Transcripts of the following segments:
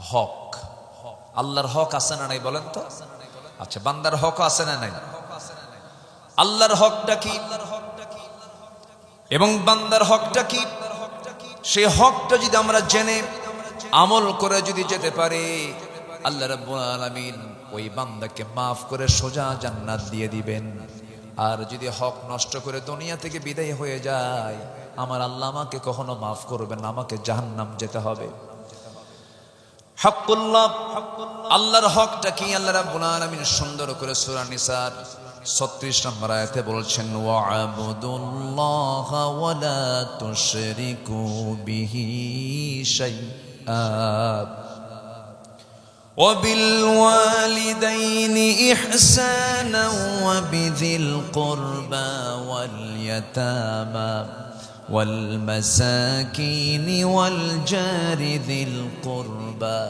হক, আল্লাহর হক আছে না নাই বলেন তো? আচ্ছা, বান্দার হক আছে না নাই? আল্লাহর হকটা কি এবং বান্দার হকটা কি, সেই হকটা যদি আমরা জেনে আমল করে যদি যেতে পারি, আল্লাহ রাব্বুল আলামিন ওই বান্দাকে মাফ করে সোজা জান্নাত দিয়ে দিবেন। আর যদি হক নষ্ট করে দুনিয়া থেকে বিদায় হয়ে যায়, আমার আল্লাহ আমাকে কখনো মাফ করবেন না, আমাকে জাহান্নাম যেতে হবে। হকুল্লাহ, আল্লাহর হকটা কি? আল্লাহ রাব্বুল আলামিন সুন্দর করে সূরা নিসার 36 নম্বর আয়াতে বলছেন, ওয়া'বুদুল্লাহা ওয়া লা তুশরিকু বিহি শাইআ ওয়া বিল ওয়ালিদাইনি ইহসানা ওয়া বিযিল কুরবা ওয়াল ইয়াতামা والمساكين والجار ذي القربى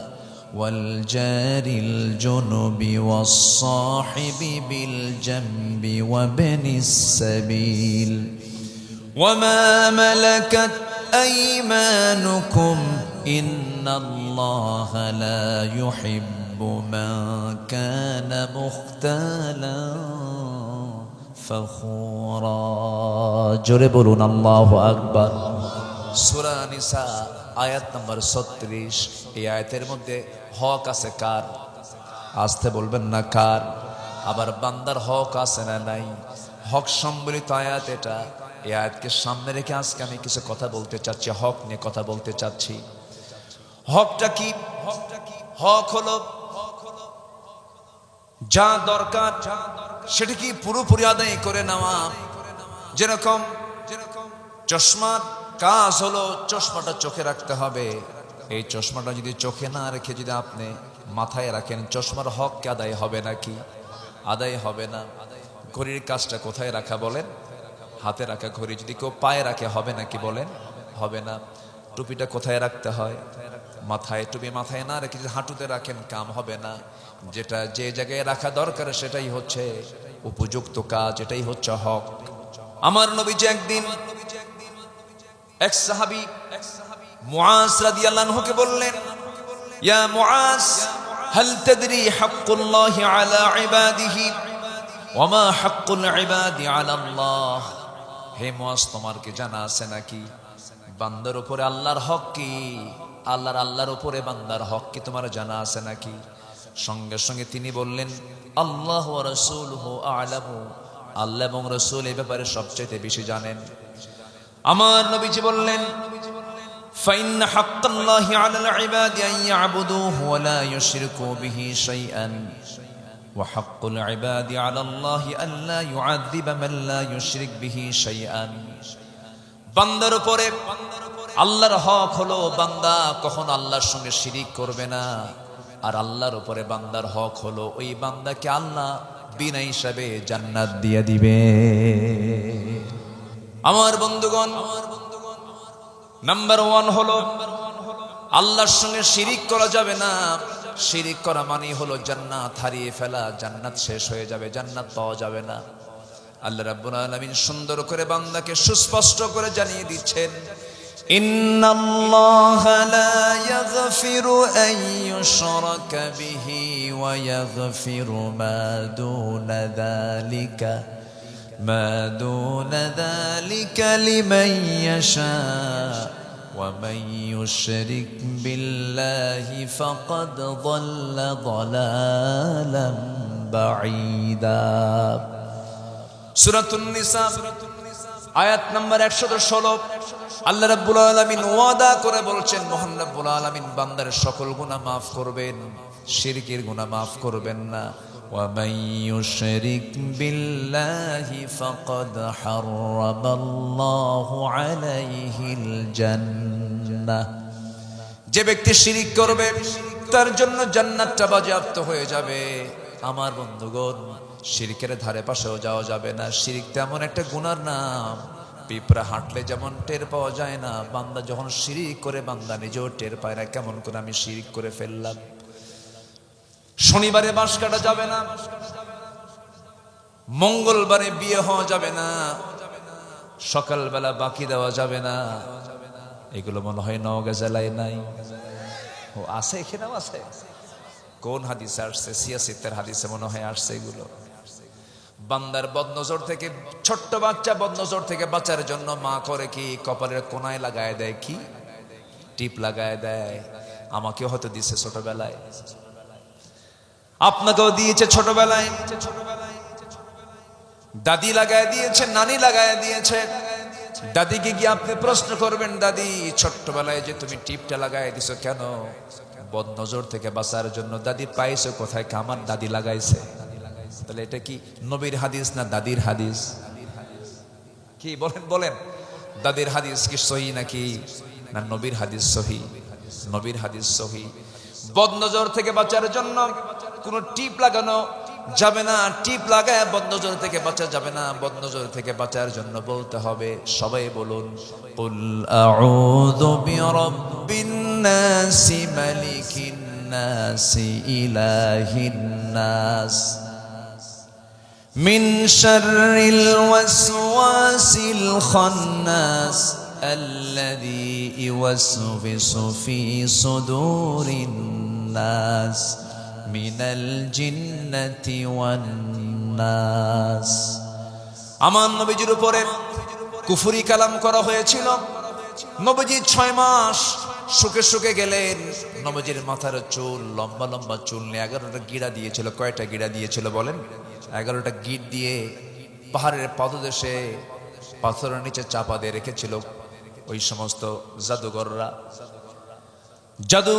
والجار الجنب والصاحب بالجنب وابن السبيل وما ملكت أيمانكم إن الله لا يحب من كان مختالا ফখুরা। জোরে বলুন আল্লাহু আকবার। সূরা নিসা আয়াত নম্বর 36। এই আয়াতের মধ্যে হক আছে কার? আস্তে বলবেন না কার? আবার বান্দার হক আছে না নাই? হক সম্বলিত আয়াত এটা। এই আয়াতকে সামনে রেখে আজকে আমি কিছু কথা বলতে চাচ্ছি, হক নিয়ে কথা বলতে চাচ্ছি। হকটা কি? হক হলো যা দরকার সেটা কি পুরোপুরি আদায় করে নেওয়া। যেরকম চশমার কাজ হলো চশমাটা চোখে রাখতে হবে। এই চশমাটা যদি চোখে না রেখে যদি আপনি মাথায় রাখেন, চশমার হক কি আদায় হবে নাকি? আদায় হবে না। ঘড়ির কাজটা কোথায় রাখা বলেন? হাতে রাখা। ঘড়ি যদি কেউ পায়ে রাখে হবে নাকি বলেন? হবে না। টুপিটা কোথায় রাখতে হয়? মাথায়। টুপি মাথায় না রেখে যদি হাঁটুতে রাখেন কাম হবে না। যেটা যে জায়গায় রাখা দরকার সেটাই হচ্ছে উপযুক্ত কাজ, এটাই হচ্ছে হক। আমার নবীজি একদিন এক সাহাবী মুআজ রাদিয়াল্লাহু আনহুকে বললেন, ইয়া মুআজ, হাল তাদরি হাক্কুল্লাহি আলা ইবাদিহি ওয়া মা হাক্কুল ইবাদি আলা আল্লাহ? হে মুআজ, তোমার কি জানা আছে নাকি বান্দার উপরে আল্লাহর হক কি? আল্লাহর উপরে বান্দার হক কি তোমার জানা আছে নাকি? সঙ্গে সঙ্গে তিনি বললেন, আল্লাহু ওয়া রাসূলুহু আ'লামু, আল্লাহ এবং রাসূল এই ব্যাপারে সবচেয়ে বেশি জানেন। আমার নবীজি বললেন, ফাইন্না হাক্কাল্লাহি আলাল ইবাদি আন ইয়াবুদুহু ওয়া লা ইউশরিকু বিহি শাইআন ওয়া হাক্কুল ইবাদি আলাল্লাহি আল্লা ইউআযযিবা মান লা ইউশরিক বিহি শাইআন। বান্দার উপরে আল্লাহর হক হলো বান্দা কখনো আল্লাহর সঙ্গে শিরিক করবে না। আর আল্লাহর উপরে বান্দার হক হলো ওই বান্দাকে আল্লাহ বিনা হিসাবে জান্নাত দিয়ে দিবে। আমার বন্ধুগণ, নাম্বার 1 হলো আল্লাহর সঙ্গে শিরিক করা যাবে না। শিরিক করা মানে হলো জান্নাত হারিয়ে ফেলা, জান্নাত শেষ হয়ে যাবে, জান্নাত পাওয়া যাবে না। আল্লাহ রাব্বুল আলামিন সুন্দর করে বান্দাকে সুস্পষ্ট করে জানিয়ে দিচ্ছেন, ইন্নাল্লাহা লা ইয়াগফিরু আন ইউশরাকা বিহি ওয়া ইয়াগফিরু মা দুনা যালিকা লিমান ইয়াশা ওয়া মান ইউশরিক বিল্লাহি ফাকাদ যাল্লা যালালাম বাঈদা। সূরাতুন নিসা আয়াত নাম্বার 116। আল্লাহ রাব্বুল আলামিন ওয়াদা করে বলছেন, মহান রাব্বুল আলামিন বান্দার সকল গুনাহ মাফ করবেন, শিরকের গুনাহ মাফ করবেন না। ওয়া মান ইউশরিক বিল্লাহি ফাকাদ হারামাল্লাহু আলাইহিল জান্নাহ। যে ব্যক্তি শিরিক করবে তার জন্য জান্নাতটা বাজেয়াপ্ত হয়ে যাবে। আমার বন্ধুগণ, শিরকের ধারে পাশেও যাওয়া যাবে না। শিরিক তেমন একটা গুনার নাম, পিঁপড়া হাঁটলে যেমন টের পাওয়া যায় না, বান্দা যখন শিরিক করে বান্দা নিজেও টের পায় না কেমন করে আমি শিরিক করে ফেললাম। শনিবারে বাঁশ কাটা যাবে না, মঙ্গলবারে বিয়ে হওয়া যাবে না, সকালবেলা বাকি দেওয়া যাবে না। এগুলো মনে হয় নওগাঁ জেলায় নাই। ও আছে, এখানেও আছে। কোন হাদিসে আসছে? সিয়াসিতের হাদিসে মনে হয় আসছে এগুলো। বান্দার বদনজর থেকে, ছোট্ট বাচ্চা বদনজর থেকে বাঁচার জন্য মা করে কি? কপালের কোনায় লাগায় দেয় কি? টিপ লাগায় দেয়। আমাকেও হয়তো দিছে ছোটবেলায়, আপনাকেও দিয়েছে ছোটবেলায়। দাদি লাগায় দিয়েছে, নানি লাগায় দিয়েছে। দাদিকে গিয়ে আপনি প্রশ্ন করবেন, দাদি ছোট্টবেলায় যে তুমি টিপটা লাগায় দিছো কেন? বদনজর থেকে বাঁচার জন্য। দাদি পাইছো কোথায়? আমার দাদি লাগাইছে। তাহলে এটা কি নবীর হাদিস না দাদির হাদিস? কি বলেন বলেন, দাদির হাদিস কি সহি নাকি না নবীর হাদিস সহি? নবীর হাদিস সহি। বদনজর থেকে বাঁচার জন্য কোন টিপ লাগানো যাবে না। টিপ লাগায় বদনজর থেকে বাঁচা যাবে না। বদনজর থেকে বাঁচার জন্য বলতে হবে, সবাই বলুন, কুল আউযু বিরাব্বিন নাসি মালিকিন নাসি ইলাহিন নাস মিন শাররিল ওয়াসওয়াসিল খান্নাস আল্লাযী ইউওয়াসওয়িসু ফি সুদুরিন নাস মিনাল জিন্নাতি ওয়ান নাস। আমার নবীজির উপরে কুফরি কালাম করা হয়েছিল। নবীজি 6 মাস শুকে শুকে গেলেন। নবীজির মাথার চুল, লম্বা লম্বা চুল নিয়ে 11টা গিরা দিয়েছিল। কয়টা গিরা দিয়েছিল বলেন? 11টা গিট দিয়ে পাহাড়ের পাদদেশে পাথরের নিচে চাপা দিয়ে রেখেছিল ওই সমস্ত জাদুঘররা। জাদু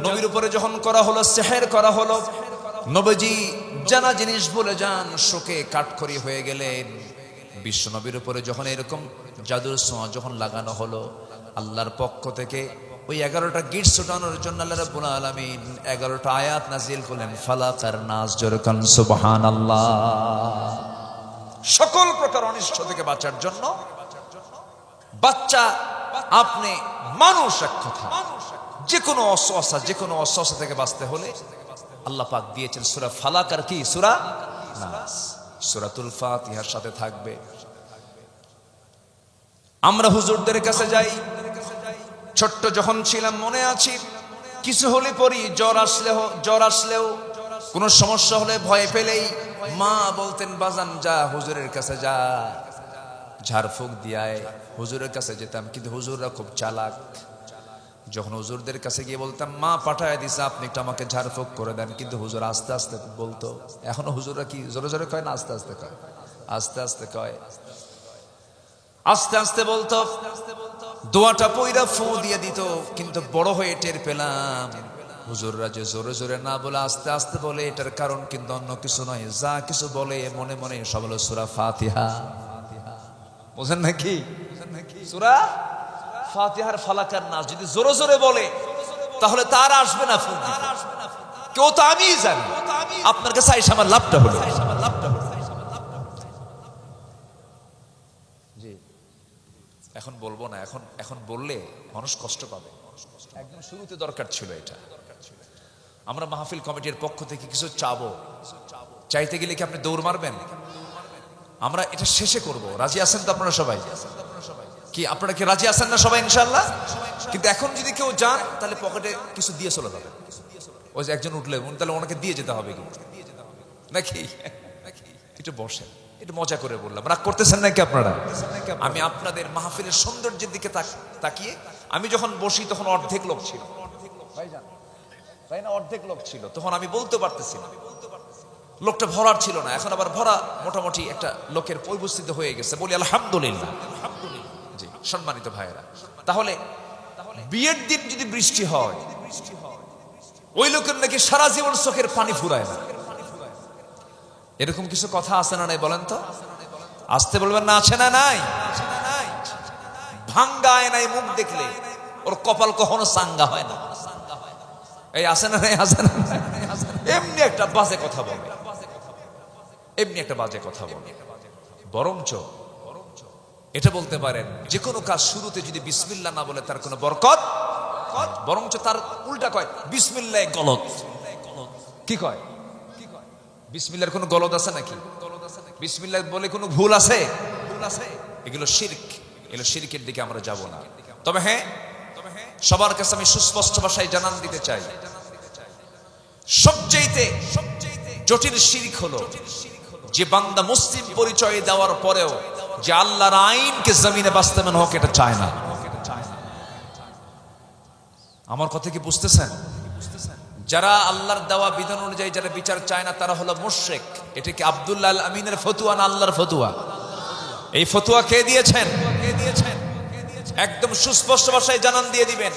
নবীর উপরে যখন করা হলো, সেহের করা হলো, নবীজি জানা জিনিস ভুলে যান, শোকে কাঠখড়ি হয়ে গেলেন। বিশ্ব নবীর উপরে যখন এরকম জাদুর ছোঁয়া যখন লাগানো হলো, আল্লাহর পক্ষ থেকে ওই 11টা গিট ছুটানোর জন্য আল্লাহ রাব্বুল আলামিন 11টা আয়াত নাজিল করলেন, ফালাক আর নাস। জোরে কান সুবহানাল্লাহ। সকল প্রকার অনিষ্ট থেকে বাঁচার জন্য বাচ্চা, আপনি মানুষ, এক কথা, যে কোনো অসওয়াসা, যে কোনো অসওয়াসা থেকে বাঁচতে হলে আল্লাহ পাক দিয়েছেন সূরা ফালাক আর কি? সূরা নাস। সূরাতুল ফাতিহার সাথে থাকবে। আমরা হুজুরদের কাছে যাই, ছোট্ট যখন ছিলাম মনে আছে, কিছু হলে পরি, জ্বর আসলেও কোনো সমস্যা হলে ভয় পেলেই মা বলতেন, বাজান যা হুজুরের কাছে যা, ঝাড়ফুঁক দিয়ায় হুজুরের কাছে যেতাম। কিন্তু হুজুররা খুব চালাক। যখন হুজুরদের কাছে গিয়ে বলতাম, মা পাঠায় দিছে, আপনি একটু আমাকে ঝাড়ফুঁক করে দেন, কিন্তু হুজুর আস্তে আস্তে বলতো। এখনো হুজুররা কি জোরে জোরে কয় না আস্তে আস্তে কয়? আস্তে আস্তে কয়। আস্তে আস্তে বলতো, দোয়াটা পয়রা ফু দিয়ে দিত। কিন্তু বড় হয়ে টের পেলাম হুজুররা যে জোরে জোরে না বলে আস্তে আস্তে বলে, এটার কারণ কিন্তু অন্য কিছু নয়। যা কিছু বলে মনে মনে সব হলো সূরা ফাতিহা। বুঝেন নাকি? সূরা ফাতিহার ফালাক আর নাস যদি জোরে জোরে বলে, তাহলে তার আসবে না ফুল দিতে। কেউ তো আমিই জানি। আপনার কাছে আইসা আমার লাভটা হলো। জি, এখন বলবো না। এখন বললে মানুষ কষ্ট পাবে। একদম শুরুতে দরকার ছিল এটা। আমরা মাহফিল কমিটির পক্ষ থেকে কিছু চাবো। চাইতে গেলে কি আপনি দৌড় মারবেন? আমরা এটা শেষে করব। রাজি আছেন তো আপনারা সবাই? কি আপনারা কি রাজি আছেন না সবাই? ইনশাআল্লাহ। কিন্তু এখন যদি কেউ যান, তাহলে পকেটে কিছু দিয়ে চলে যাবে। ওই যে একজন উঠলে তাহলে ওনাকে দিয়ে যেতে হবে নাকি? একটু বসেন, একটু মজা করে বললাম। রাগ করতেছেন নাকি আপনারা? আমি আপনাদের মাহফিলের সৌন্দর্যের দিকে তাকিয়ে, আমি যখন বসি তখন অর্ধেক লোক ছিল, তাই না? অর্ধেক লোক ছিল তখন। আমি বলতে পারতেছি না, লোকটা ভরার ছিল না। এখন আবার ভরা, মোটামুটি একটা লোকের উপস্থিত হয়ে গেছে। বলি আলহামদুলিল্লাহ। জি, সম্মানিত ভাইয়েরা, তাহলে বিয়ের দিন যদি বৃষ্টি হয়, ওই লোকের নাকি সারা জীবন চোখের পানি ফুরায় না। এরকম কিছু কথা আছে না নাই বলেন তো? আসতে বলবেন না, আছে না নাই? ভাঙ্গায় নাই মুখ দেখলে ওর কপাল কখনো সাঙ্গা হয় না। এই আছে না নাই? আছে না? এমনি একটা বাজে কথা বলে, এমনি একটা বাজে কথা বলে। বরঞ্চ এটা বলতে পারেন, যে কোনো কাজ শুরুতে যদি বিসমিল্লাহ না বলে তার কোনো বরকত, বরঞ্চ তার উল্টা কয় বিসমিল্লাহ গলত। কি কয়? বিসমিল্লাহর কোনো গলত আছে নাকি? বিসমিল্লাহ বলে কোনো ভুল আছে? এগুলো শিরক। এগুলো শিরকের দিকে আমরা যাব না। তবে হ্যাঁ, সবার কাছে আমি সুস্পষ্ট ভাষায় জানান দিতে চাই, সবচেয়ে জটিল শিরক হলো যে বান্দা মুসলিম পরিচয় দেওয়ার পরেও যে আল্লাহর আইনকে জমিনে বাস্তবায়ন হোক এটা চায় না। আমার কথা কি বুঝতেছেন? যারা আল্লাহর দেওয়া বিধান অনুযায়ী যারা বিচার চায় না তারা হলো মুশরিক। এটা কি আব্দুল্লাহ আল আমিনের ফতুয়া না আল্লাহর ফতুয়া? এই ফতুয়া কে দিয়েছেন? একদম সুস্পষ্ট ভাষায় জানান দিয়ে দিবেন।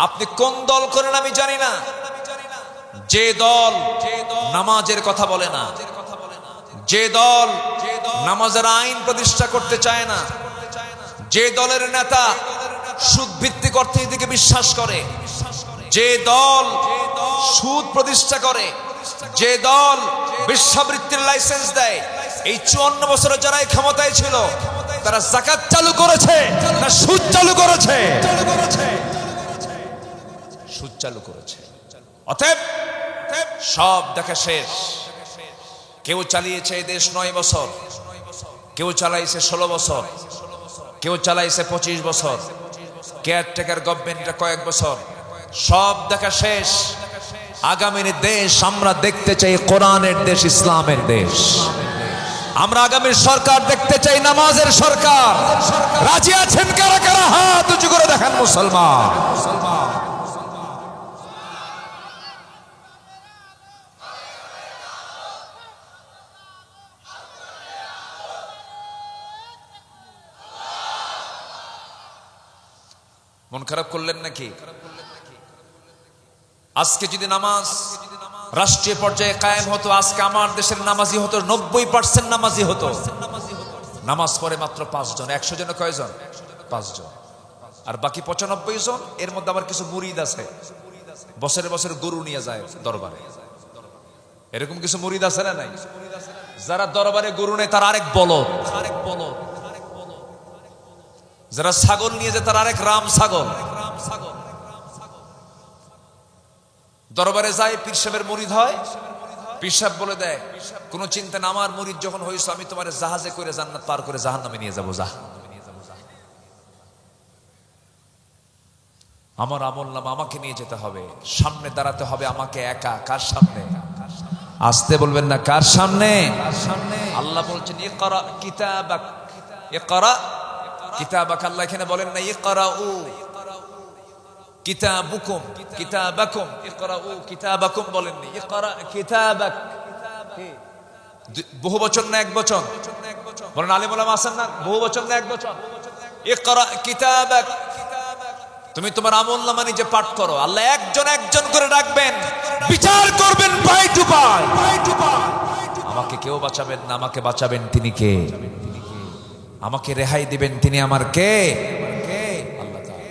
আপনি কোন দল করেন আমি জানি না, যে দল নামাজের কথা বলে না, যে দল নামাজের আইন প্রতিষ্ঠা করতে চায় না, যে দলের নেতা সুদ ভিত্তিক অর্থনীতিকে বিশ্বাস করে, যে দল সুদ প্রতিষ্ঠা করে, যে দল বেশ্যাবৃত্তির লাইসেন্স দেয়, এই 54 বছরে যারা এই ক্ষমতায় ছিল তারা যাকাত চালু করেছে না সুদ চালু করেছে? সুদ চালু করেছে। অতএব সব দেখা শেষ। কেউ চালিয়েছে এই দেশ 9 বছর, কেউ চালাইছে 16 বছর, কেউ চালাইছে 25 বছর, কেয়ারটেকার গভর্নমেন্টটা কয়েক বছর। সব দেখা শেষ। আগামীর দেশ আমরা দেখতে চাই কোরআনের দেশ, ইসলামের দেশ। আমরা আগামীর সরকার দেখতে চাই নামাজের সরকার। রাজি আছেন কারা কারা? হাত উঁচু করে দেখান মুসলমান। মন খারাপ করলেন নাকি? আজকে যদি নামাজ রাষ্ট্রীয় পর্যায়ে কায়েম হতো, আজকে আমার দেশের নামাজি হতো 90% নামাজি হতো। নামাজ পড়ে মাত্র 5 জন। 100 জনে কয়জন? 5 জন। আর বাকি 95 জন, এর মধ্যে আবার কিছু মুরিদ আছে, বছরে বছরে গরু নিয়ে যায় দরবারে। এরকম কিছু মুরিদ আছে না নাই? যারা দরবারে গরু নেয় তার আরেক বলদ, যারা ছাগল নিয়ে যায় তার আরেক রাম ছাগল। দরবারে যায়, পীর সাহেবের মুরিদ হয়, পীর সাহেব বলে দেয় কোন চিন্তা না, আমার মুরিদ যখন হইছো আমি তোমার জাহাজে করে জান্নাত পার করে জাহান্নামে নিয়ে যাবো। যা, আমার আমল নামা আমাকে নিয়ে যেতে হবে, সামনে দাঁড়াতে হবে আমাকে একা। কার সামনে? আসতে বলবেন না, কার সামনে? আল্লাহ বলছেন ইকরা কিতাবাক, ইকরা কিতাবাক। আল্লাহ এখানে বলেন না ইকরাউ কিতাবুকুম, কিতাবাকুম, ইকরাউ কিতাবাকুম বলেননি, ইকরা কিতাবাক। বহু বচন না এক বচন? বলেন আলিম ওলামা আছেন না, বহু বচন না এক বচন? ইকরা কিতাবাক। তুমি তোমার আমলনামা নিজে পাঠ করো। আল্লাহ একজন একজন করে ডাকবেন, বিচার করবেন পাই টু পাই। আমাকে কেউ বাঁচাবেন না, আমাকে বাঁচাবেন তিনি কে? আমাকে রেহাই দিবেন তিনি আমার কে? আল্লাহ তাআলা।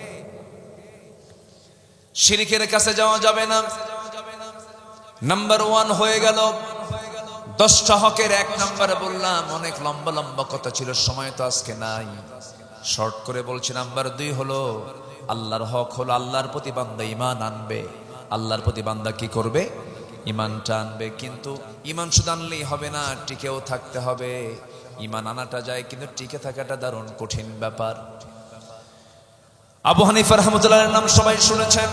শিরকের কাছে যাওয়া যাবে না। নাম্বার 1 হয়ে গেল। 10টা হকের 1 নম্বরে বললাম, অনেক লম্বা লম্বা কথা ছিল, সময় তো আজকে নাই, শর্ট করে বলছি। নাম্বার 2 হলো আল্লাহর হক হলো আল্লাহর প্রতি বান্দা ঈমান আনবে। আল্লাহর প্রতি বান্দা কি করবে? ঈমানটা আনবে। কিন্তু ঈমান শুধু আনলেই হবে না, টিকেও থাকতে হবে। ঈমান আনাটা যায়, কিন্তু টিকে থাকাটা দারুণ কঠিন ব্যাপার। আবু হানিফা রাহমাতুল্লাহর নাম সবাই শুনেছেন।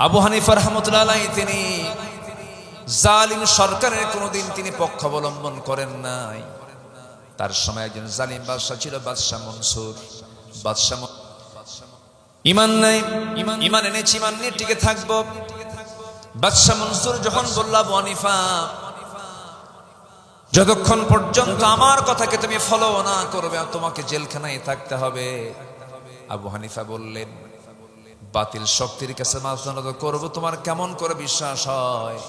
আবু হানিফা রাহমাতুল্লাহ তিনি জালিম সরকারের কোনোদিন তিনি পক্ষ অবলম্বন করেন নাই। তার সময় একজন জালিম বাদশা ছিল, বাদশা মনসুর। বাদশা ঈমান নাই, ঈমান এনেছি, ঈমান নিয়ে টিকে থাকবো। বাদশা মনসুর যখন বলল আবু হানিফা যতক্ষণ পর্যন্ত আমার কথাকে তুমি ফলো না করবে তোমাকে জেলখানায় থাকতে হবে। আবু হানিফা বললেন, বাতিল শক্তির কাছে মাথা নত করবো তোমার কেমন করে বিশ্বাস হয়?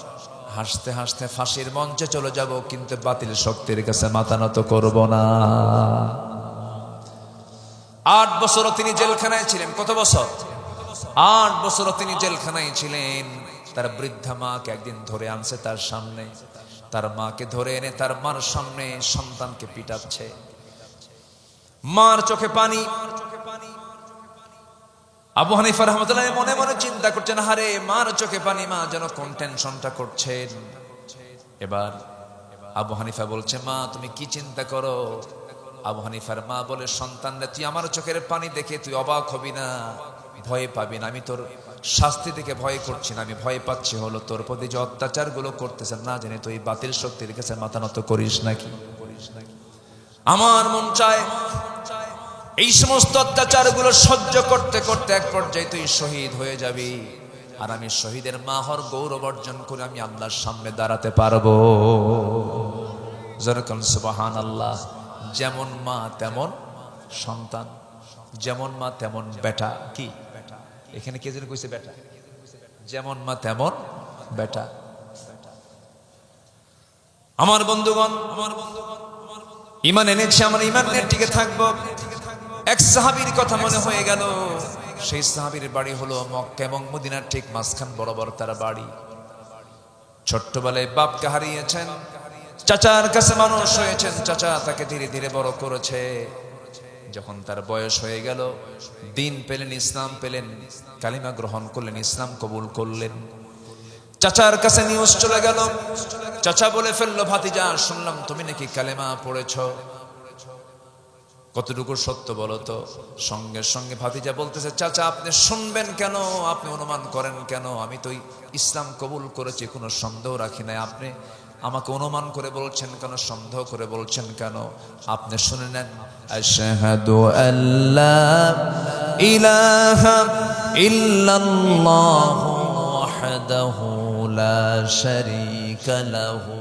হাসতে হাসতে ফাঁসির মঞ্চে চলে যাব, কিন্তু বাতিল শক্তির কাছে মাথা নত করব না। 8 বছরও তিনি জেলখানায় ছিলেন। কত বছর? 8 বছরও তিনি জেলখানায় ছিলেন। তার বৃদ্ধা মাকে একদিন ধরে আনছে তার সামনে। তার মাকে ধরে এনে তার মার সামনে সন্তানকে পিটাচ্ছে। মার চোখে পানি। আবু হানিফা রাহমাতুল্লাহ মনে মনে চিন্তা করছেন, হারে মার চোখে পানি, মা যেন কোন টেনশনটা করছেন। এবার আবু হানিফা বলছে, মা তুমি কি চিন্তা করো? আবু হানিফার মা বলে, সন্তান রে, তুই আমার চোখের পানি দেখে তুই অবাক হবি না, ভয় পাবি না। আমি তোর শাস্তি থেকে ভয় করছি না, আমি ভয় পাচ্ছি হলো তোর প্রতি যে অত্যাচার গুলো করতেছে, না জানি তুই বাতিল শক্তির কাছে মাথা নত করিস নাকি। আমার মন চায় এই সমস্ত অত্যাচার গুলো সহ্য করতে করতে এক পর্যায়ে তুই শহীদ হয়ে যাবি, আর আমি শহীদের মা হওয়ার গৌরব অর্জন করে আমি আল্লাহর সামনে দাঁড়াতে পারবো। যেরকম সুবহানাল্লাহ। যেমন মা তেমন সন্তান, যেমন মা তেমন বেটা। কি এখানে কে যেন কইছে বেটা? যেমন মা তেমন বেটা। আমার বন্ধুগণ, ঈমান এনেছি, আমার ঈমান নিয়ে টিকে থাকবো। এক সাহাবীর কথা মনে হয়ে গেল। সেই সাহাবীর বাড়ি হলো মক্কা এবং মদিনার ঠিক মাঝখান বরাবর তার বাড়ি। ছোট্টবেলায় বাপকে হারিয়েছেন, চাচার কাছে মানুষ হয়েছেন, চাচা তাকে ধীরে ধীরে বড় করেছে। যখন তার বয়স হয়ে গেল, দিন পেলেন, ইসলাম পেলেন, কালিমা গ্রহণ করলেন, ইসলাম কবুল করলেন। চাচার কাছে নিউজ চলে গেল, চাচা বলে ফেললো, ভাতিজা শুনলাম তুমি নাকি কালেমা পড়েছ, কতটুকু সত্য বলো তো। সঙ্গে সঙ্গে ভাতিজা বলতেছে, চাচা আপনি শুনবেন কেন, আপনি অনুমান করেন কেন, আমি তো ইসলাম কবুল করেছি, কোনো সন্দেহ রাখি নাই, আপনি আমাকে অনুমান করে বলছেন কেন, সন্দেহ করে বলছেন কেন? আপনি শুনে নেন। আশহাদু আল্লা ইলাহা ইল্লাল্লাহু ওয়াহদাহু লা শারীকা লাহু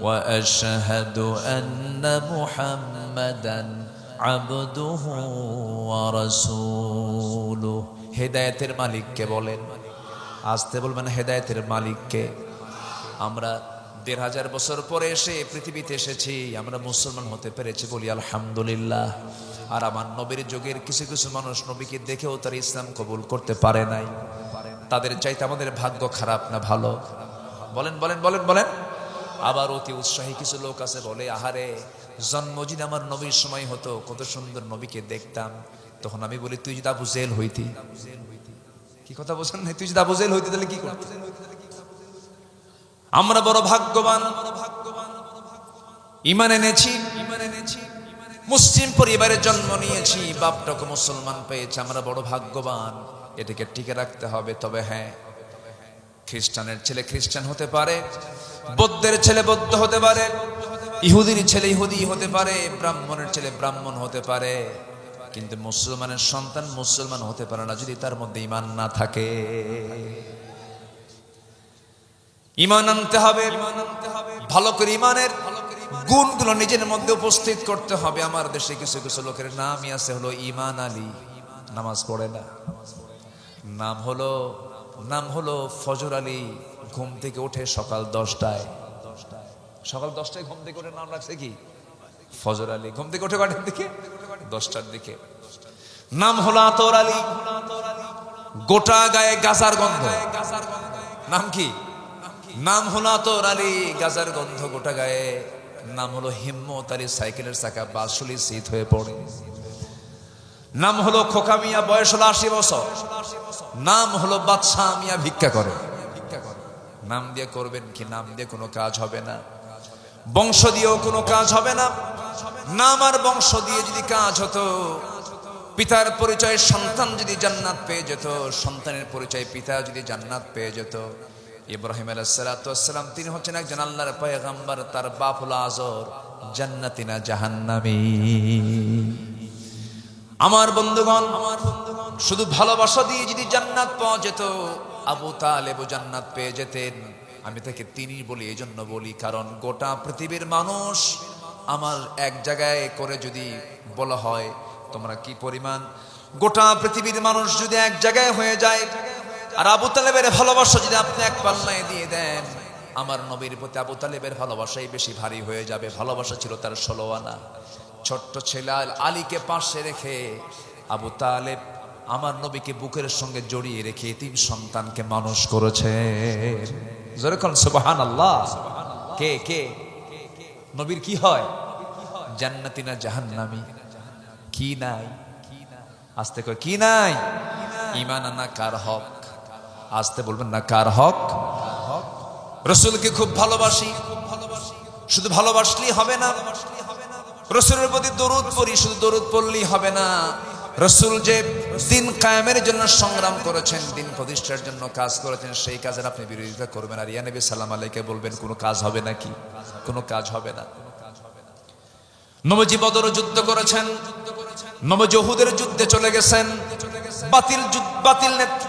ওয়া আশহাদু আন্না মুহাম্মাদান আবদুহু ওয়া রাসূলুহু। হেদায়েতের মালিককে বলেন, আসতে বলবেন, হেদায়েতের মালিককে। আমরা ১৫০০ বছর পরে এসে পৃথিবীতে এসেছি, আমরা মুসলমান হতে পেরেছি, বলি আলহামদুলিল্লাহ। আর আমার নবীর যুগের কিছু কিছু মানুষ নবীকে দেখেও তার ইসলাম কবুল করতে পারে নাই। তাদের চাইতে আমাদের ভাগ্য খারাপ না ভালো? বলেন বলেন বলেন বলেন। আবার অতি উৎসাহী কিছু লোক আছে, বলে আহারে জন্মদিন আমার নবীর সময় হতো, কত সুন্দর নবীকে দেখতাম। তখন আমি বলি, তুই যদি আবু জেহেল হইতি। কি কথা বলছেন? তুই যদি আবু জেহেল হইতি তাহলে কি করতি? আমরা বড় ভাগ্যবান, ঈমান এনেছি, মুসলিম পরিবারে জন্ম নিয়েছি, বাপটাকে মুসলমান পেয়েছে, আমরা বড় ভাগ্যবান। এটাকে টিকে রাখতে হবে। তবে হ্যাঁ, খ্রিস্টানের ছেলে খ্রিস্টান হতে পারে, বৌদ্ধের ছেলে বৌদ্ধ হতে পারে, ইহুদির ছেলে ইহুদি হতে পারে, ব্রাহ্মণের ছেলে ব্রাহ্মণ হতে পারে, কিন্তু মুসলমানের সন্তান মুসলমান হতে পারে না যদি তার মধ্যে ঈমান না থাকে। ঈমান আনতে হবে, ভালো করে ঈমানের গুণগুলো নিজের মধ্যে উপস্থিত করতে হবে। আমার দেশে কিছু কিছু লোকের নামই আছে হলো ঈমান আলী, নামাজ পড়ে না। নাম হলো ফজর আলী, ঘুম থেকে ওঠে সকাল 10টায়, সকাল 10টায় ঘুম থেকে ওঠে, নাম রাখছে কি ফজর আলী। ঘুম থেকে ওঠে কটার দিকে? 10টার দিকে। নাম হলো আতর আলী, গোটা গায়ে গাজার গন্ধ। নাম কি? নাম হলো আতর আলী, গাজার গন্ধ গোটা গায়ে। নাম হলো হিম্মত আলী, সাইকেলের চাকা বাসুলি শীত হয়ে পড়ে। নাম হলো খোকা মিয়া, বয়স হলো 80 বছর। নাম হলো বাদশাহ মিয়া, ভিক্ষা করে। নাম দিয়ে করবেন কি? নাম দিয়ে কোনো কাজ হবে না, বংশ দিয়েও কোনো কাজ হবে না। নাম আর বংশ দিয়ে যদি কাজ হতো, পিতার পরিচয় সন্তান যদি জান্নাত পেয়ে যেত, সন্তানের পরিচয় পিতা যদি জান্নাত পেয়ে যেত। ইব্রাহিম আলাইহিস সালাতু ওয়াস সালাম তিনি হচ্ছেন একজন আল্লাহর পয়গম্বর, তার বাপ হলো আজর, জান্নাতি না জাহান্নামী। আমার বন্ধুগণ, শুধু ভালোবাসা দিয়ে যদি জান্নাত পাওয়া যেত, আবু তালেব জান্নাত পেয়ে যেতেন। আমি তাকে তিনি বলি, এই জন্য বলি কারণ গোটা পৃথিবীর মানুষ আমার এক জায়গায় করে যদি বলা হয় তোমরা কি পরিমাণ, গোটা পৃথিবীর মানুষ যদি এক জায়গায় হয়ে যায়, আর আবু তালেবের ভালোবাসা যদি আপনি এক পাল্লায় দিয়ে দেন, আমার নবীর প্রতি আবু তালেবের ভালোবাসাই বেশি ভারী হয়ে যাবে। ভালোবাসা ছিল তার 16 আনা। ছোট্ট ছেলে আলীকে পাশে রেখে আবু তালেব আমার নবীকে বুকের সঙ্গে জড়িয়ে রেখে 3 সন্তানকে মানুষ করেছে। যেরকম সুবহানাল্লাহ। কে কে নবীর কি হয়? জান্নাতি না জাহান্নামী? কি নাই? আস্তে কয় কি নাই? ঈমান আনা কার হক? আস্তে বলবেন না, কার হক? রাসূলকে খুব ভালোবাসি। শুধু ভালোবাসলেই হবে না, রাসূলের প্রতি দরুদ পড়ি, শুধু দরুদ পড়লেই হবে না, রাসূল যে দিন কায়েমের জন্য সংগ্রাম করেছেন, দিন প্রতিষ্ঠার জন্য কাজ করেছেন, সেই কাজের আপনি বিরোধিতা করবেন আর ইয়া নবী সালাম আলাইকে বলবেন কোনো কাজ হবে নাকি? কোনো কাজ হবে না। নবীজি বদর যুদ্ধ করেছেন, নবীজি উহুদের যুদ্ধে চলে গেছেন,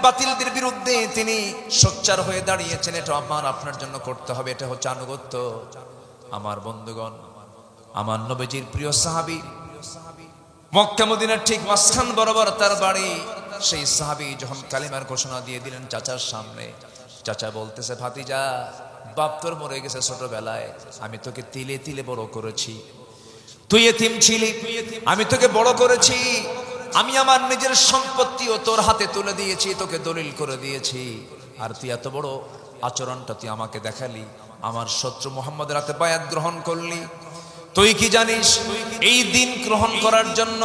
বাতিলদের বিরুদ্ধে তিনি সোচ্চার হয়ে দাঁড়িয়েছেন। এটা আমার আপনার জন্য করতে হবে, এটা হচ্ছে আনুগত্য। আমার বন্ধুগণ, আমার নবীজির প্রিয় সাহাবী, মক্কা মদিনার ঠিক মাঝখান বরাবর তার বাড়ি। সেই সাহাবী যখন কালিমার ঘোষণা দিয়ে দিলেন চাচার সামনে, চাচা বলতেছে, ভাতিজা, বাপ তোর মরে গেছে ছোটবেলায়, আমি তোকে তিলে তিলে বড় করেছি, তুই এতিম ছিলি, আমি তোকে বড় করেছি, আমি আমার নিজের সম্পত্তিও তোর হাতে তুলে দিয়েছি, তোকে দলিল করে দিয়েছি, আর তুই এত বড় আচরণটা তুই আমাকে দেখালি, আমার শত্রু মুহাম্মদের হাতে বায়াত গ্রহণ করলি। তুই কি জানিস এই দিন গ্রহণ করার জন্য,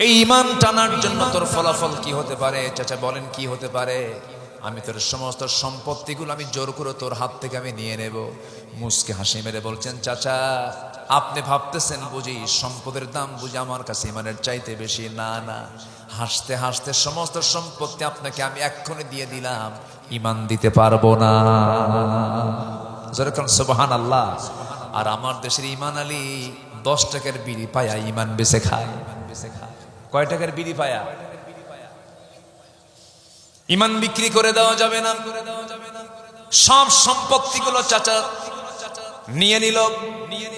এই ঈমান টানার জন্য তোর ফলাফল কি হতে পারে? চাচা বলেন কি হতে পারে? আমি তোর সমস্ত সম্পত্তিগুলো আমি জোর করে তোর হাত থেকে আমি নিয়ে নেব। মুসকে হাসি মেরে বলছেন, চাচা আপনি ভাবতেছেন বুঝি সম্পদের দাম বুঝি আমার কাছে ঈমানের চাইতে বেশি? না না, হাসতে হাসতে সমস্ত সম্পত্তি আপনাকে আমি এক্ষুনি দিয়ে দিলাম, ঈমান দিতে পারবো না। যেরকম সুবহানাল্লাহ। আর আমার দেশের ঈমান আলী 10 টাকার বিড়ি পায়া ঈমান বেচে খায়। কয় টাকার বিড়ি পায়া? ঈমান বিক্রি করে দেওয়া যাবে না। সব সম্পত্তিগুলো চাচা নিয়ে নিল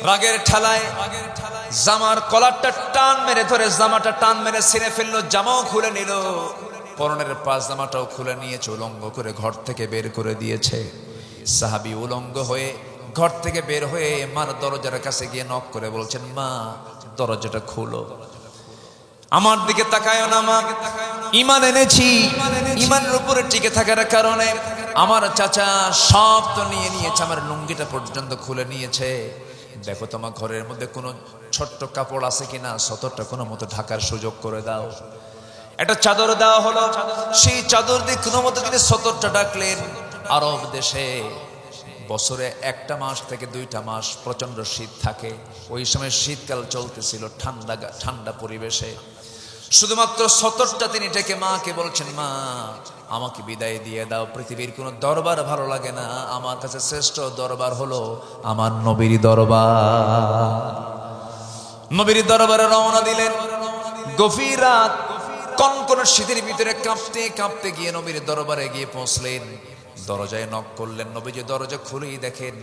রাগের ঠেলায়। জামার কলারটা টান মেরে ধরে জামাটা টান মেরে ছিঁড়ে ফেললো, জামাও খুলে নিল, পরনের পাজামাটাও খুলে নিয়েছে, উলঙ্গ করে ঘর থেকে বের করে দিয়েছে। সাহাবী উলঙ্গ হয়ে ঘর থেকে বের হয়ে মার দরজার কাছে গিয়ে নক করে বলছেন, মা দরজাটা খুলো, আমার দিকে তাকায় না মা, ঈমান এনেছি, ঈমানের উপরে টিকে থাকার কারণে আমার চাচা সব তো নিয়ে নিয়েছে, আমার লুঙ্গিটা পর্যন্ত খুলে নিয়েছে, দেখো তোমার ঘরের মধ্যে কোনো ছোট্ট কাপড় আছে কিনা, সতরটা কোনো মতো ঢাকার সুযোগ করে দাও। একটা চাদর দেওয়া হলো, সেই চাদর দিয়ে কোনো মতো তিনি সতরটা ডাকলেন। আরব দেশে বছরে 1টা মাস থেকে 2টা মাস প্রচন্ড শীত থাকে, ওই সময় শীতকাল চলতেছিল, ঠান্ডা পরিবেশে। শুধুমাত্র সতরটা তিনি ডেকে মাকে বলছেন, মা আমাকে বিদায় দিয়ে দাও, পৃথিবীর কোনো দরবার ভালো লাগে না, আমার কাছে শ্রেষ্ঠ দরবার হলো আমার নবীর দরবার। নবীর দরবারে রওনা দিলেন। গভীর রাত, কনকনে শীতের ভিতরে কাঁপতে কাঁপতে গিয়ে নবীর দরবারে গিয়ে পৌঁছলেন। দরজায় নক করলেন, নবীজি দরজা খুলেই দেখেন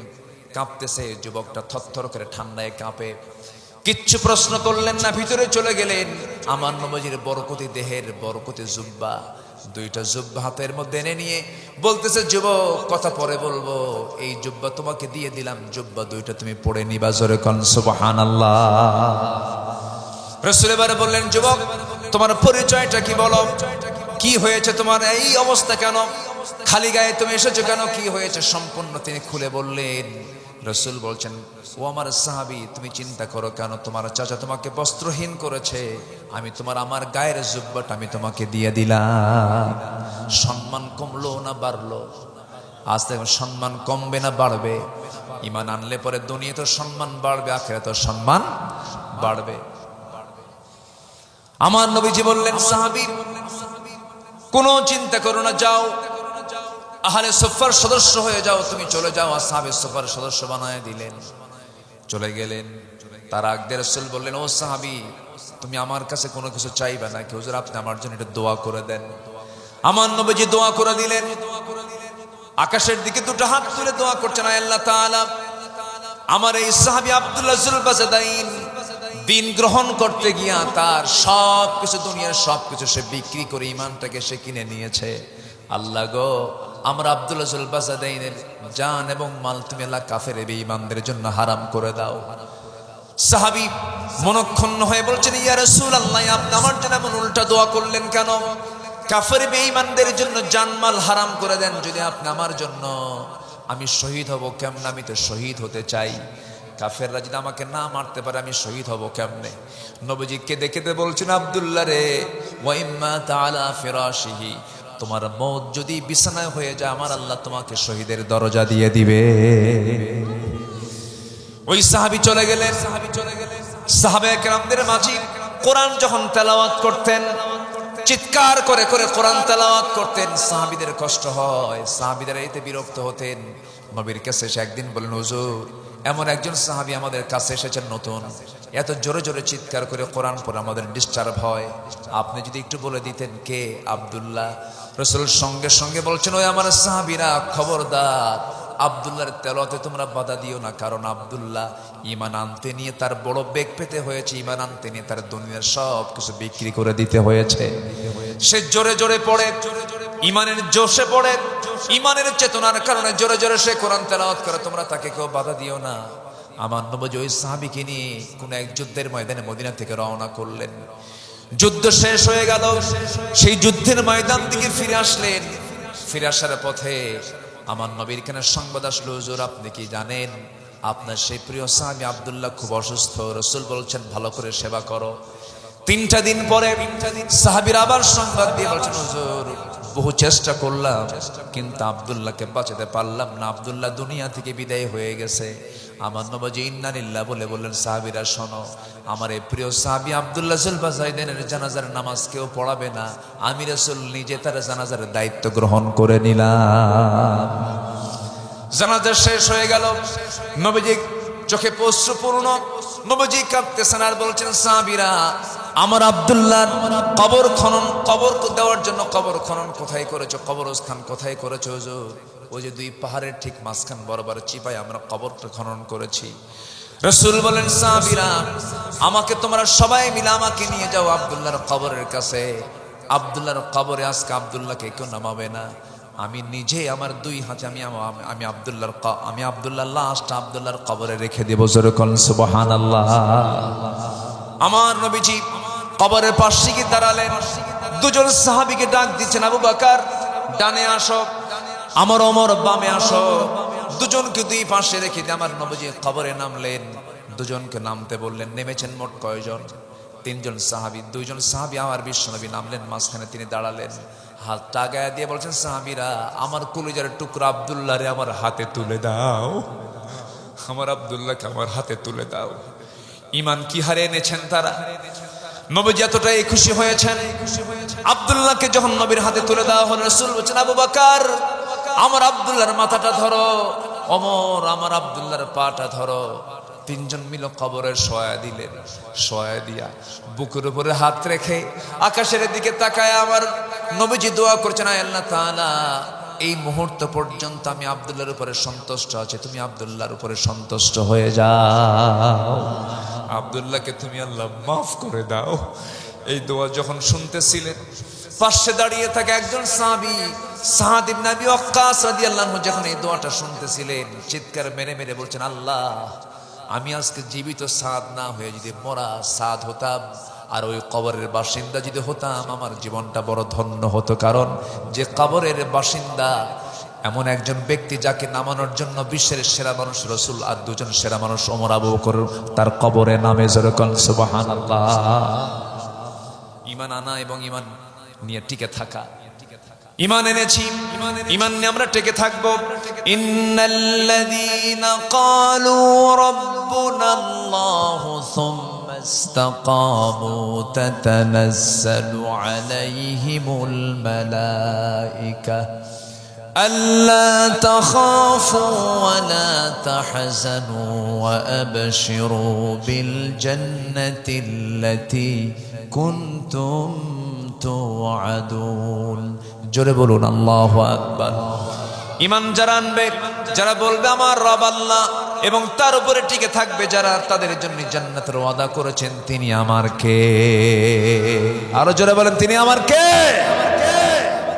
কাঁপতেছে যুবকটা, থরথর করে ঠান্ডায় কাঁপে। কিচ্ছু প্রশ্ন করলেন না, ভিতরে চলে গেলেন। আমার নবীজির বরকতি দেহের বরকতি জুব্বা, 2টা জুব্বা হাতের মধ্যে এনে নিয়ে বলতেছে, যুবক কথা পরে বলবো, এই জুব্বা তোমাকে দিয়ে দিলাম, জুব্বা 2টা তুমি পড়ে নিবা। জোরে কোন সুবহানাল্লাহ। রাসূল এবারে বললেন, যুবক তোমার পরিচয়টা কি বলো, কি হয়েছে তোমার এই অবস্থা, কেন খালি গায়ে তুমি এসেছো, কেন কি হয়েছে সম্পূর্ণ তিনি খুলে বললেন। রাসূল বলছেন, ও আমার সাহাবী, তুমি চিন্তা করো কেন, তোমার চাচা তোমাকে বস্ত্রহীন করেছে, আমি আমার গায়ের জুব্বাটা আমি তোমাকে দিয়ে দিলাম। সম্মান কমলো না বাড়লো? আজ থেকে সম্মান কমবে না বাড়বে? ঈমান আনলে পরে দুনিয়াতে সম্মান বাড়বে, আখিরাতে সম্মান বাড়বে। আমার নবীজি বললেন, সাহাবী কোনো চিন্তা করো না, যাও আহলে সুফার সদস্য হয়ে যাও, তুমি চলে যাও। আসহাবে সুফার সদস্য বানায় দিলেন, চলে গেলেন। তার আগে রাসূল বললেন, ও সাহাবী তুমি আমার কাছে কোনো কিছু চাইবে না কি? হুজুর আপনি আমার জন্য একটু দোয়া করে দেন। আমার নবীজি দোয়া করে দিলেন। আকাশের দিকে 2টা হাত তুলে দোয়া করছেন, আল্লাহ তাআলা আমার এই সাহাবী আব্দুল্লাহ যুলবাজাদাইন দিন গ্রহণ করতে গিয়া তার সবকিছু, দুনিয়ার সবকিছু সে বিক্রি করে ঈমানটাকে সে কিনে নিয়েছে। আল্লাহ গো, আমরা আব্দুল্লাহ যুলবাজাদাইনের জান এবং মাল তুমি আল্লাহ কাফের বেঈমানদের জন্য হারাম করে দাও। সাহাবী মনক্ষুণ্ণ হয়ে বলছেন, ইয়া রাসূলুল্লাহ আপনি আমার জন্য এমন উল্টা দোয়া করলেন কেন? কাফের বেঈমানদের জন্য জানমাল হারাম করে দেন, যদি আপনি আমার জন্য, আমি শহীদ হব কেমনে? আমি তো শহীদ হতে চাই। কাফেররা যদি আমাকে না মারতে পারে আমি শহীদ হব কেমনে? নবীজি কেঁদে কেঁদে বলছেন, আব্দুল্লাহ রে, ওয়া ইম্মা তাআলা ফিরাশিহি, তোমার মওত যদি বিছানায় হয়ে যায় আমার আল্লাহ তোমাকে শহীদের দরজা দিয়ে দিবে। ওই সাহাবী চলে গেলেন। সাহাবায়ে কেরামদের মাঝে কোরআন যখন তেলাওয়াত করতেন, চিৎকার করে করে কোরআন তেলাওয়াত করতেন, সাহাবীদের কষ্ট হয়, সাহাবীরা এতে বিরক্ত হতেন। নবীর কাছে এসে একদিন বলেন, হুজুর এমন একজন সাহাবী আমাদের কাছে এসেছেন নতুন, এত জোরে জোরে চিৎকার করে কোরআন পড়ে আমাদের ডিস্টার্ব হয়, আপনি যদি একটু বলে দিতেন কে? আব্দুল্লাহ। রাসূল সঙ্গে সঙ্গে বলছেন, ওই আমার সাহাবীরা, খবরদার আব্দুল্লাহর তেলাওয়াতে তোমরা বাধা দিও না, কারণ আব্দুল্লাহ ঈমান আনতে নিয়ে তার বড় বেগ পেতে হয়েছে, ঈমান আনতে নিয়ে তার দুনিয়ার সব কিছু বিক্রি করে দিতে হয়েছে। সে জোরে জোরে পড়ে, ঈমানের জোশে পড়ে, ঈমানের চেতনার কারণে জোরে জোরে সে কোরআন তেলাওয়াত করে, তোমরা তাকে কেউ বাধা দিও না। আমার নবী ওই সাহাবীকে নিয়ে কোন এক যুদ্ধের ময়দানে মদিনা থেকে রওনা করলেন। যুদ্ধ শেষ হয়ে গেল, সেই যুদ্ধের ময়দান থেকে ফিরে আসলেন। ফিরে আসার পথে আমার নবীর কানে সংবাদ আসলো, হুজুর আপনি কি জানেন আপনার সেই প্রিয় সাহাবী আব্দুল্লাহ খুব অসুস্থ। রাসূল বলছেন, ভালো করে সেবা করো। 3টা দিন পরে সাহাবীরা আবার সংবাদ দিয়ে বলছেন, হুজুর বহু চেষ্টা করলাম কিন্তু আব্দুল্লাহকে বাঁচাতে পারলাম না, আব্দুল্লাহ দুনিয়া থেকে বিদায় হয়ে গেছে। আমার নবী ইন্না লিল্লাহ বলে বললেন, সাহাবীরা শোনো, আমার এই প্রিয় সাহাবী আব্দুল্লাহ জুলবাজাইদের জানাজার নামাজ কেউ পড়াবে না, আমি রাসূল নিজে তার জানাজার দায়িত্ব গ্রহণ করে নিলাম। জানাজা শেষ হয়ে গেল, নবীজি চোখে অশ্রুপূর্ণ, নবীজি কাঁদতেছেন আর বলছেন, সাহাবীরা আমার আব্দুল্লাহর কবর খনন, কবর দেওয়ার জন্য কবর খনন কোথায় করেছো, কবরস্থান কোথায় করেছো? হুজুর ওই যে 2 পাহাড়ের ঠিক মাঝখান বরাবর চিপাই আমরা কবরটা খনন করেছি। রাসূল বলেন, সাহাবীরা আমাকে তোমরা সবাই মিলে আমাকে নিয়ে যাও আব্দুল্লাহর কবরের কাছে। আব্দুল্লাহর কবরে আজকে আব্দুল্লাহকে কেউ নামাবে না, আমি নিজে আমার 2 হাতে আমি আব্দুল্লাহর লাশটা আব্দুল্লাহর কবরে রেখে দেব। জোরে কোন সুবহানাল্লাহ। আমার নবীজি কবরের পাশে গিয়ে দাঁড়ালেন, 2জন সাহাবীকে ডাক দিচ্ছেন, আবু বকর ডানে আসো, আমার ওমর বামে আসো। 2জনকে 2 পাশে রেখে দিয়ে আমার নবীজি কবরে নামলেন। 2জনকে নামতে বললেন, নেমেছেন মোট কয়জন? 3জন সাহাবী। 2জন সাহাবী আমার বিশ্বনবী নামলেন, মাঝখানে তিনি দাঁড়ালেন, হাতটা আগায় দিয়ে বলছেন, সাহাবীরা আমার কলিজার টুকরা আব্দুল্লাহরে আমার হাতে তুলে দাও, আমার আব্দুল্লাহকে আমার হাতে তুলে দাও। ঈমান কি হারে এনেছেন তারা, নবীজি এতটাই খুশি হয়েছেন। আব্দুল্লাহকে যখন নবীর হাতে তুলে দেওয়া হলো, রাসূল বলেছেন, আবু বকর আমার আব্দুল্লাহর মাথাটা ধরো, ওমর আমার আব্দুল্লাহর পাটা ধরো। 3জন মিলে কবরের শোয়া দিলেন। শোয়া দিয়া বুকের উপরে হাত রেখে আকাশের দিকে তাকায় আমার নবীজি দোয়া করছেন, আয় আল্লাহ তাআলা এই মুহূর্ত পর্যন্ত আমি আব্দুল্লাহর উপরে সন্তুষ্ট আছি, তুমি আব্দুল্লাহর উপরে সন্তুষ্ট হয়ে যাও, আব্দুল্লাহকে তুমি আল্লাহ মাফ করে দাও। এই দোয়া যখন শুনতেছিলেন, পাশে দাঁড়িয়ে থাকে একজন সাহাবী সাদ ইবনে আবি ওয়াক্কাস রাদিয়াল্লাহু আনহু, যখন এই দোয়াটা শুনতেছিলেন চিৎকার মেরে মেরে বলছেন, আল্লাহ আমি আজকে জীবিত সাদ না হয়ে যদি মরা সাদ হতাম আর ওই কবরের বাসিন্দা যদি হতাম, আমার জীবনটা বড় ধন্য হতো। কারণ যে কবরের বাসিন্দা এমন একজন ব্যক্তি যাকে নামানোর জন্য বিশ্বের সেরা মানুষ রাসূল আর 2জন সেরা মানুষ ওমর আবু বকর তার কবরে নামে। জোরে কোন সুবহানাল্লাহ। ঈমান আনা এবং ঈমান নিয়ে টিকে থাকা, ঈমান এনেছি, ঈমান নিয়ে আমরা টিকে থাকবো। ইন্নাল্লাযীনা ক্বালু রাব্বুনাল্লাহু সুম্মা ইসতাকামু তাতানাজ্জালু আলাইহিমুল মালায়েকা ألا تخافوا ولا تحزنوا وأبشروا بالجنة التي كنتم توعدون। জোরে বলুন আল্লাহু আকবার। ঈমান যারা আনবে, যারা বলবে আমার রব আল্লাহ এবং তার উপরে টিকে থাকবে, যারা তাদের জন্য জান্নাতের ওয়াদা করেছেন, তিনি আমার কে? আরো জোরে বলেন, তিনি আমার কে?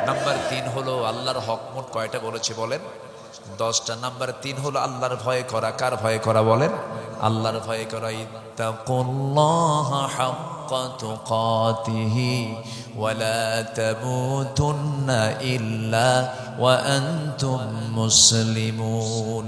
নাম্বার 3 হলো আল্লাহর হক। মোট কয়টা বলেছে বলেন? 10টা। নাম্বার 3 হলো আল্লাহর ভয় করা। কার ভয় করা বলেন? আল্লাহর ভয় করা। ইত্তাকুল্লাহা হাক্কা তুকাতিহি ওয়া লা তামুতুন্না ইল্লা ওয়া আনতুম মুসলিমুন।